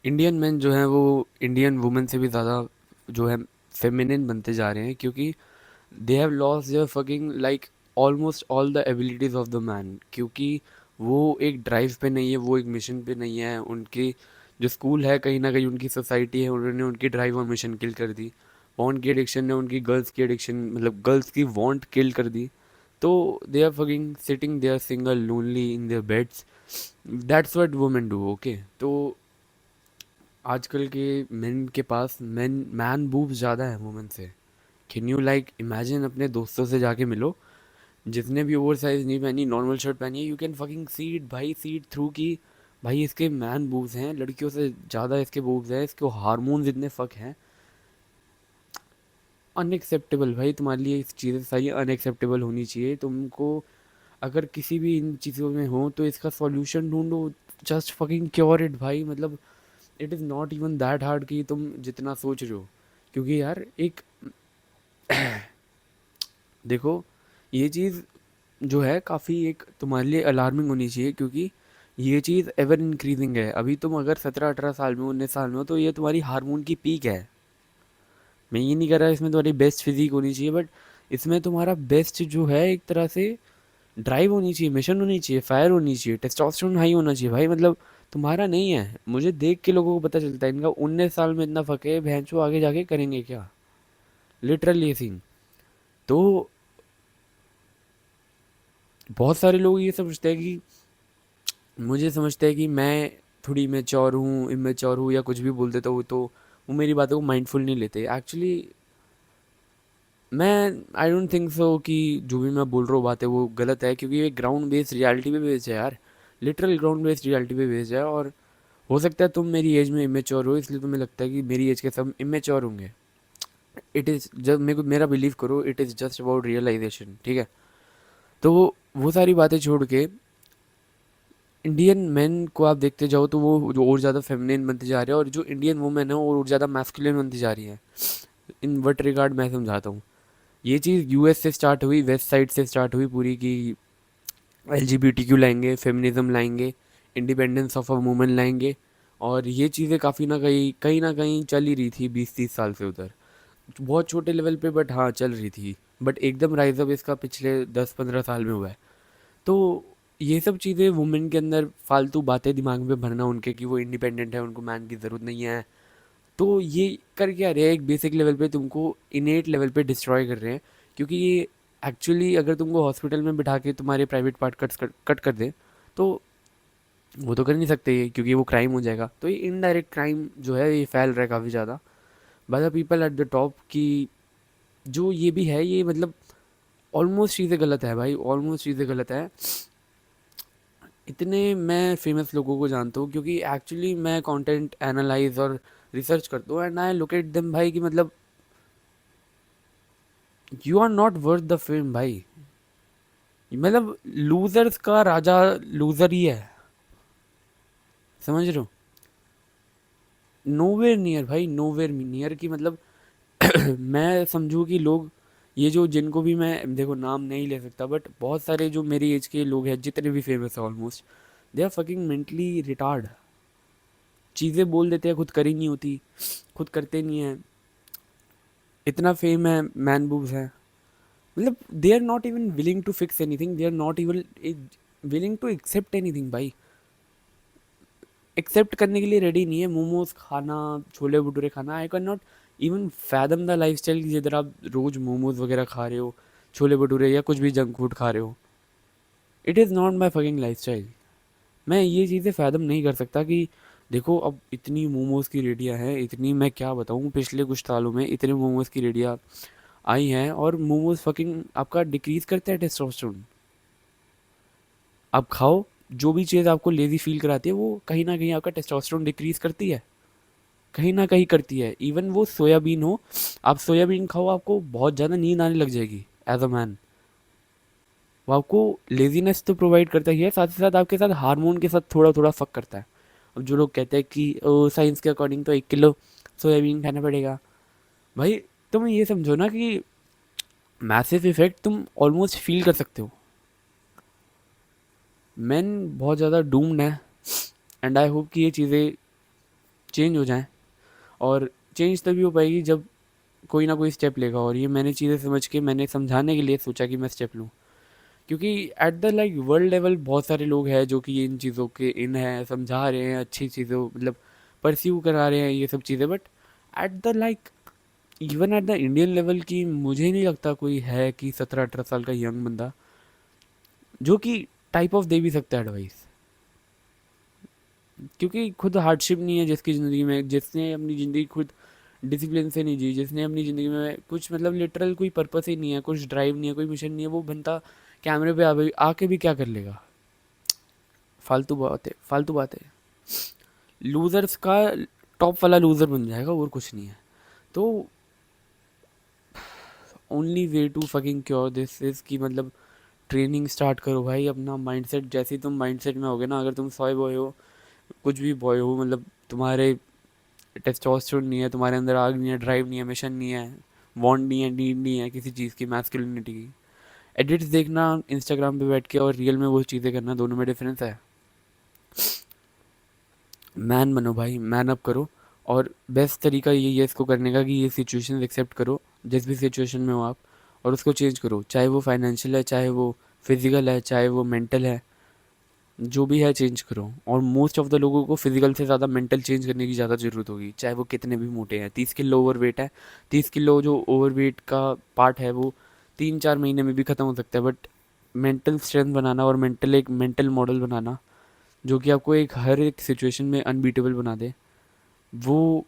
Indian main जो हैं वो इंडियन वुमेन से भी ज़्यादा जो है फेमिनिन बनते जा रहे हैं, क्योंकि they have lost their fucking like almost all the abilities of the man. क्योंकि वो एक ड्राइव पे नहीं है, वो एक मिशन पे नहीं है। उनकी जो स्कूल है, कहीं ना कहीं उनकी सोसाइटी है, उन्होंने उनकी ड्राइव और मिशन किल कर दी। पॉर्न की एडिक्शन ने उनकी गर्ल्स की एडिक्शन, मतलब गर्ल्स की वांट किल कर दी। तो they are fucking sitting there single lonely in their beds. That's what women do. Okay, तो आजकल के मेन के पास मैन बूब्स ज़्यादा है वुमेन से। कैन यू लाइक इमेजिन, अपने दोस्तों से जाके मिलो, जिसने भी ओवर साइज नहीं पहनी, नॉर्मल शर्ट पहनी है, you can fucking see it भाई, सी इट थ्रू की भाई इसके मैन बूब्स हैं, लड़कियों से ज़्यादा इसके बूब्स हैं, इसके हार्मोन्स इतने फक हैं। अनएक्सेप्टेबल भाई, तुम्हारे लिए इस चीज़ें सारी अनएक्सेप्टेबल होनी चाहिए तुमको। अगर किसी भी इन चीज़ों में हो तो इसका सॉल्यूशन ढूंढो। जस्ट फकिंग क्योर इट भाई, मतलब it is not even that hard कि तुम जितना सोच रहे हो। क्योंकि यार एक देखो, ये चीज़ जो है काफ़ी एक तुम्हारे लिए अलार्मिंग होनी चाहिए, क्योंकि ये चीज़ एवर इंक्रीजिंग है। अभी तुम अगर 17-18 साल में, 19 साल में हो, तो ये तुम्हारी हार्मोन की पीक है। मैं ये नहीं कर रहा इसमें तुम्हारी बेस्ट फिजिक होनी चाहिए, बट इसमें तुम्हारा बेस्ट जो है एक तरह से ड्राइव होनी चाहिए, मिशन होनी चाहिए, फायर होनी चाहिए, टेस्टोस्टेरोन हाई होना चाहिए भाई। मतलब तुम्हारा नहीं है, मुझे देख के लोगों को पता चलता है इनका 19 साल में इतना फक है, भैंसो आगे जाके करेंगे क्या, लिटरली ये सीन। तो बहुत सारे लोग ये समझते हैं कि, मुझे समझते हैं कि मैं थोड़ी मेच्योर हूँ, इमेच्योर हूँ, या कुछ भी बोल देता हूँ, तो वो मेरी बातों को माइंडफुल नहीं लेते। एक्चुअली मैं आई डोंट थिंक सो कि जो भी मैं बोल रहा हूँ बातें वो गलत है, क्योंकि ये ग्राउंड बेस्ड रियलिटी पे बेस्ड है यार। लिटरल ग्राउंड बेस्ड रियलिटी पे बेस्ड है। और हो सकता है तुम मेरी एज में इमेच्योर हो, इसलिए तुम्हें लगता है कि मेरी एज के सब इमेच्योर होंगे। इट इज़ जब मेरे को मेरा बिलीव करो, it is just about realisation, ठीक है। तो वो सारी बातें छोड़ के इंडियन मेन को आप देखते जाओ, तो वो जो और ज़्यादा फेमिनिन बनते जा रहे हैं, और जो इंडियन वुमेन है वो और ज़्यादा मैस्कुलिन बनती जा रही है। इन वट रिगार्ड मैं समझाता हूँ। ये चीज़ यूएस से स्टार्ट हुई, वेस्ट साइड से स्टार्ट हुई पूरी की। एलजीबीटीक्यू लाएंगे, फेमिनिज्म लाएंगे, इंडिपेंडेंस ऑफ अ वुमेन लाएंगे। और ये चीज़ें काफ़ी ना कहीं चल ही रही थी 20-30 साल से उधर, बहुत छोटे लेवल पे, बट हाँ चल रही थी। बट एकदम राइज अप इसका पिछले 10-15 साल में हुआ है। तो ये सब चीज़ें वुमेन के अंदर फालतू बातें दिमाग में भरना उनके, कि वो इंडिपेंडेंट है, उनको मैन की ज़रूरत नहीं है। तो ये कर क्या रहे हैं, एक बेसिक लेवल पे तुमको इनेट लेवल पे डिस्ट्रॉय कर रहे हैं। क्योंकि ये एक्चुअली अगर तुमको हॉस्पिटल में बिठा के तुम्हारे प्राइवेट पार्ट कट कर दें, तो वो तो कर नहीं सकते ये, क्योंकि वो क्राइम हो जाएगा। तो ये इनडायरेक्ट क्राइम जो है ये फैल रहा है काफ़ी ज़्यादा by the people at the top की। जो ये भी है, ये मतलब ऑलमोस्ट चीज़ें गलत है भाई, ऑलमोस्ट चीज़ें गलत है। इतने मैं फेमस लोगों को जानता हूँ, क्योंकि एक्चुअली मैं कंटेंट एनालाइज और रिसर्च करता हूँ, and I look at them भाई, कि मतलब you are not worth the fame भाई। मतलब लूजर्स का राजा लूजर ही है, समझ रहे हो। नोवेयर नियर भाई, नोवेयर नियर की मतलब मैं समझूँ कि लोग, ये जो जिनको भी मैं देखो नाम नहीं ले सकता, बट बहुत सारे जो मेरी एज के लोग हैं, जितने भी फेमस है almost, they are fucking mentally retard. चीज़ें बोल देते हैं, खुद करी नहीं होती, खुद करते नहीं है। इतना फेम है, मैन बूब्स है, मतलब they are not even willing to fix anything, they are not even willing to accept anything भाई। एक्सेप्ट करने के लिए रेडी नहीं है। मोमोज खाना, छोले भटूरे खाना, I can not even fathom the life style, जिधर आप रोज मोमोज वगैरह खा रहे हो, छोले भटूरे या कुछ भी जंक फूड खा रहे हो। It is not my fucking life style. मैं ये चीज़ें फैदम नहीं कर सकता कि देखो, अब इतनी मोमोज की रेडियाँ हैं, इतनी, मैं क्या बताऊँ, पिछले कुछ सालों में इतने मोमोज की रेडियाँ आई हैं, और मोमोज फकिंग आपका डिक्रीज करते हैं टेस्टोस्टेरोन। आप खाओ, जो भी चीज़ आपको लेजी फील कराती है, वो कहीं ना कहीं आपका टेस्टोस्टेरोन डिक्रीज करती है, कहीं ना कहीं करती है। इवन वो सोयाबीन हो, आप सोयाबीन खाओ, आपको बहुत ज़्यादा नींद आने लग जाएगी एज अ मैन। वो आपको लेजीनेस तो प्रोवाइड करता ही है, साथ ही साथ आपके साथ हार्मोन के साथ थोड़ा थोड़ा फक करता है। अब जो लोग कहते हैं कि साइंस के अकॉर्डिंग तो 1 किलो सोयाबीन खाना पड़ेगा, भाई तुम ये समझो ना कि मैसिव इफेक्ट तुम ऑलमोस्ट फील कर सकते हो। मैन बहुत ज़्यादा डूम्ड है, एंड आई होप कि ये चीज़ें चेंज हो जाएं। और चेंज तभी हो पाएगी जब कोई ना कोई स्टेप लेगा, और ये मैंने चीज़ें समझ के मैंने समझाने के लिए सोचा कि मैं स्टेप लूँ। क्योंकि at the like world level बहुत सारे लोग हैं जो कि इन चीज़ों के इन हैं, समझा रहे हैं अच्छी चीज़ों, मतलब परस्यू करा रहे हैं ये सब चीज़ें, but at the like even at the Indian level की मुझे नहीं लगता कोई है कि 17-18 साल का यंग बंदा जो कि टाइप ऑफ दे भी सकता है एडवाइस। क्योंकि खुद हार्डशिप नहीं है जिसकी ज़िंदगी में, जिसने अपनी ज़िंदगी खुद डिसिप्लिन से नहीं जी, जिसने अपनी ज़िंदगी में कुछ मतलब लिटरल कोई पर्पस ही नहीं है, कुछ ड्राइव नहीं है, कोई मिशन नहीं है, वो बनता कैमरे पे आके भी क्या कर लेगा। फालतू बात है, फालतू बात है। लूजर्स का टॉप वाला लूजर बन जाएगा और कुछ नहीं है। तो only way to fucking cure this is कि मतलब ट्रेनिंग स्टार्ट करो भाई। अपना माइंडसेट, जैसे ही तुम माइंडसेट में होगे ना, अगर तुम सॉय बॉय हो, कुछ भी बॉय हो, मतलब तुम्हारे टेस्टोस्टेरोन नहीं है, तुम्हारे अंदर आग नहीं है, ड्राइव नहीं है, मिशन नहीं है, वांट नहीं है, नीड नहीं है किसी चीज़ की, मैस्कुलिनिटी की, एडिट्स देखना इंस्टाग्राम पे बैठ के और रियल में वो चीज़ें करना, दोनों में डिफरेंस है। मैन बनो भाई, मैन अप करो। और बेस्ट तरीका यही है इसको करने का कि ये सिचुएशन एक्सेप्ट करो, जिस भी सिचुएशन में हो आप, और उसको चेंज करो। चाहे वो फाइनेंशियल है, चाहे वो फिजिकल है, चाहे वो मेंटल है, जो भी है चेंज करो। और मोस्ट ऑफ द लोगों को फिजिकल से ज़्यादा मेंटल चेंज करने की ज़्यादा ज़रूरत होगी, चाहे वो कितने भी मोटे हैं। 30 किलो ओवर वेट है, 30 किलो जो ओवर वेट का पार्ट है वो 3-4 महीने में भी ख़त्म हो सकता है, बट मेंटल स्ट्रेंथ बनाना और मेंटल एक मेंटल मॉडल बनाना जो कि आपको एक हर एक सिचुएशन में अनबीटेबल बना दे, वो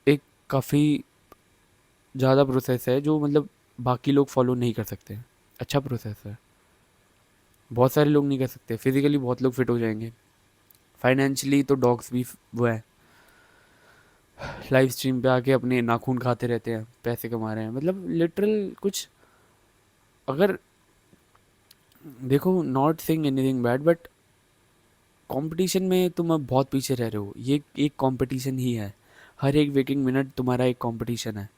एक काफ़ी ज़्यादा प्रोसेस है जो मतलब बाकी लोग फॉलो नहीं कर सकते। अच्छा प्रोसेस है, बहुत सारे लोग नहीं कर सकते। फिजिकली बहुत लोग फिट हो जाएंगे, फाइनेंशियली तो डॉग्स भी वो है, लाइव स्ट्रीम पे आके अपने नाखून खाते रहते हैं, पैसे कमा रहे हैं, मतलब लिटरल कुछ। अगर देखो, not saying anything bad, but competition में तुम अब बहुत पीछे रह रहे हो। ये एक कंपटीशन ही है, हर एक वेकिंग मिनट तुम्हारा एक कंपटीशन है।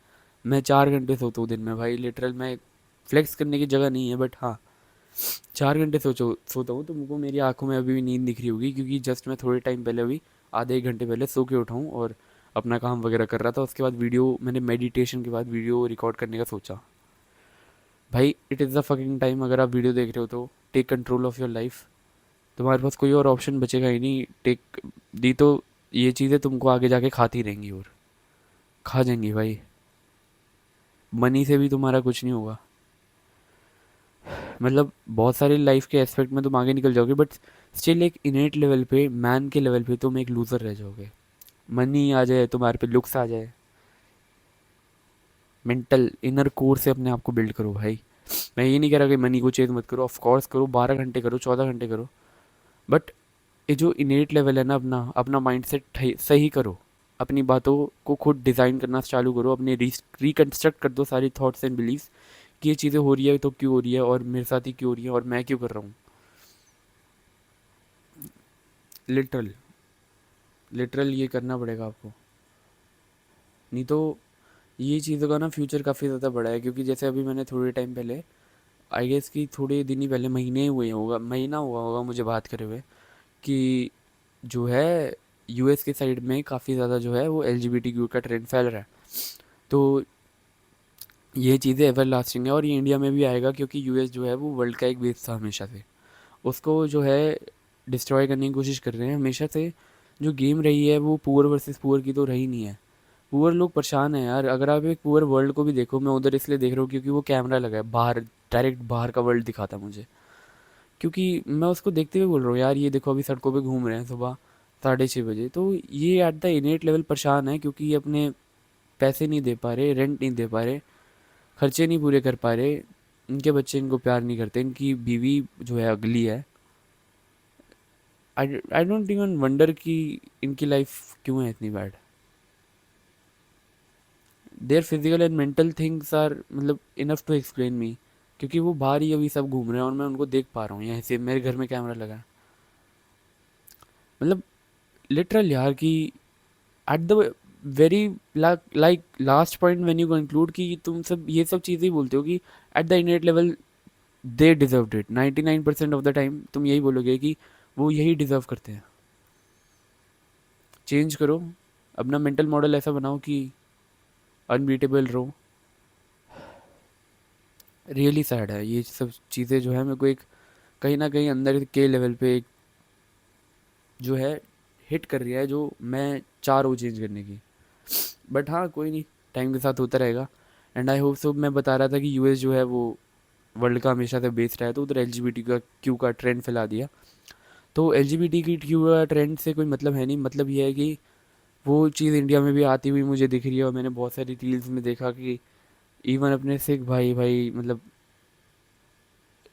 मैं 4 घंटे सोता हूँ दिन में भाई, लिटरल मैं फ्लेक्स करने की जगह नहीं है, बट हाँ 4 घंटे सोचो सोता हूँ। तुमको मेरी आंखों में अभी भी नींद दिख रही होगी, क्योंकि जस्ट मैं थोड़े टाइम पहले, अभी आधे 1 घंटे पहले सो के उठा हूँ और अपना काम वगैरह कर रहा था। उसके बाद वीडियो, मैंने मेडिटेशन के बाद वीडियो रिकॉर्ड करने का सोचा। भाई it is the fucking time. अगर आप वीडियो देख रहे हो तो take control of your life. तुम्हारे पास कोई और ऑप्शन बचेगा ही नहीं। टेक दी तो ये चीज़ें तुमको आगे जाके खाती रहेंगी, और खा जाएंगी भाई। मनी से भी तुम्हारा कुछ नहीं होगा। मतलब बहुत सारे लाइफ के एस्पेक्ट में तुम आगे निकल जाओगे, बट स्टिल एक इनेट लेवल पे, मैन के लेवल पे तुम एक लूजर रह जाओगे। मनी आ जाए तुम्हारे पे, लुक्स आ जाए, मेंटल इनर कोर से अपने आप को बिल्ड करो भाई। मैं ये नहीं कह रहा कि मनी को चेज मत करो, ऑफ कोर्स करो, 12 घंटे करो, 14 घंटे करो, बट ये जो इनेट लेवल है ना, अपना अपना माइंडसेट सही करो। अपनी बातों को खुद डिज़ाइन करना चालू करो, अपने रिकन्स्ट्रक्ट कर दो सारी थॉट्स एंड बिलीव्स कि ये चीज़ें हो रही है तो क्यों हो रही है, और मेरे साथ ही क्यों हो रही है, और मैं क्यों कर रहा हूँ। लिटरल लिटरल ये करना पड़ेगा आपको, नहीं तो ये चीज़ों का ना फ्यूचर काफ़ी ज़्यादा बड़ा है। क्योंकि जैसे अभी मैंने थोड़े टाइम पहले, आई गेस कि थोड़े दिन ही पहले, महीने हुए होगा, महीना हुआ होगा मुझे बात करे हुए, कि जो है यूएस के साइड में काफ़ी ज़्यादा जो है वो एलजीबीटीक्यू का ट्रेंड फैल रहा है। तो ये चीज़ें एवर लास्टिंग है, और ये इंडिया में भी आएगा, क्योंकि यूएस जो है वो वर्ल्ड का एक बेस था हमेशा से। उसको जो है डिस्ट्रॉय करने की कोशिश कर रहे हैं हमेशा से। जो गेम रही है वो पुअर वर्सेस पुअर की तो रही नहीं है। पुअर लोग परेशान हैं यार। अगर आप एक पुअर वर्ल्ड को भी देखो, मैं उधर इसलिए देख रहा हूँ क्योंकि वो कैमरा लगा है बाहर, डायरेक्ट बाहर का वर्ल्ड दिखाता मुझे। क्योंकि मैं उसको देखते हुए बोल रहा हूँ यार, ये देखो अभी सड़कों पे घूम रहे हैं सुबह 6:30 बजे। तो ये एट द इनेट लेवल परेशान है, क्योंकि ये अपने पैसे नहीं दे पा रहे, रेंट नहीं दे पा रहे, खर्चे नहीं पूरे कर पा रहे, इनके बच्चे इनको प्यार नहीं करते, इनकी बीवी जो है अगली है। आई डोंट इवन वंडर कि इनकी लाइफ क्यों है इतनी bad. There physical and mental things are मतलब इनफ टू एक्सप्लेन मी। क्योंकि वो बाहर ही अभी सब घूम रहे हैं और मैं उनको देख पा रहा हूँ यहाँ से, मेरे घर में कैमरा लगा है। मतलब लिटरल यार कि at the very like last point when you conclude कि तुम सब ये सब चीज़ें ही बोलते हो कि at the इनेट level they deserved it. 99% of the time तुम यही बोलोगे कि वो यही डिजर्व करते हैं। चेंज करो, अपना मेंटल मॉडल ऐसा बनाओ कि अनबीटेबल रहो। रियली सैड है ये सब चीज़ें जो है मेरे को एक कहीं ना कहीं अंदर के लेवल पे एक जो है हिट कर रही है, जो मैं चाह रहा हूँ चेंज करने की। बट हाँ कोई नहीं, टाइम के साथ होता रहेगा। And I hope so. मैं बता रहा था कि यूएस जो है वो वर्ल्ड का हमेशा से बेस्ड रहा है, तो उधर एलजीबीटी का क्यू का ट्रेंड फैला दिया। तो एलजीबीटी की क्यू का ट्रेंड से कोई मतलब है नहीं, मतलब ये है कि वो चीज़ इंडिया में भी आती हुई मुझे दिख रही है, और मैंने बहुत सारी रील्स में देखा कि इवन अपने सिख भाई भाई मतलब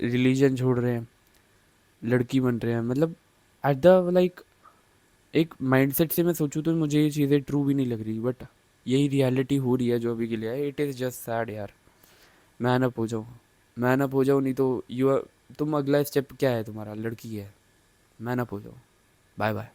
रिलीजन छोड़ रहे हैं, लड़की बन रहे हैं, मतलब एट द लाइक एक माइंडसेट से मैं सोचूं तो मुझे ये चीज़ें ट्रू भी नहीं लग रही, बट यही रियलिटी हो रही है जो अभी के लिए है। इट इज़ जस्ट सैड यार। मैन अप हो जाओ, मैन अप हो जाओ, नहीं तो यू तुम अगला स्टेप क्या है तुम्हारा, लड़की है, मैन अप हो जाओ। Bye bye.